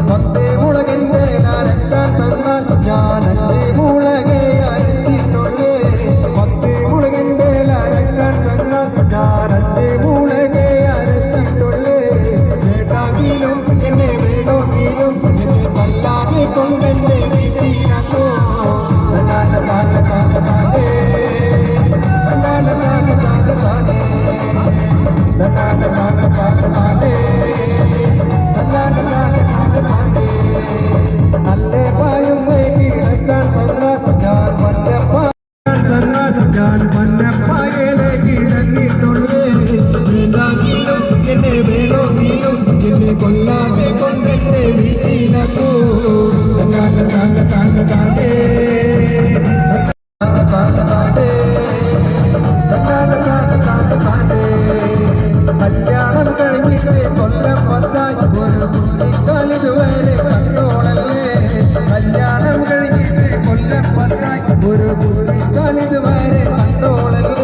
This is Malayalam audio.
പത്തേ മുളകിന്റെ അരക്കാൻ തന്നാൽ ഞാൻ അഞ്ചേ മുളകെ അരച്ചിട്ടുള്ളേ പത്തേ മുളകിന്റെ അരക്കാൻ തന്നാൽ ഞാൻ അഞ്ചേ മുളകെ അരച്ചിട്ടുള്ളേ വേണ്ടാകിലും എന്നെ വേണമെങ്കിലും എന്നെ വല്ലാതെ കൊണ്ടെന്നെ വീട്ടിനോ താന താന താന താനേ താന താന താന താനേ താന താന താന താനേ താന താന താന താനേ നല്ലേ പായുന്നേ കിടക്കാൻ തന്നാൽ ഞാൻ മഞ്ഞപ്പായലെ കിടന്നിട്ടുള്ളേ വേണ്ടാകിലും എന്നെ വേണമെങ്കിലും എന്നെ കൊല്ലാതെ കൊണ്ടെന്നെ വീട്ടിനോ താന താന താന താനേ കല്യാണം കഴിഞ്ഞിട്ട് കൊല്ലം വന്നാൽ ഒരു കുറിക്കാലിതുവരെ കണ്ടോളല്ലേ കല്യാണം കഴിഞ്ഞിട്ട് കൊല്ലം വന്നാൽ ഒരു കുറിക്കാലിതുവരെ കണ്ടോളല്ലേ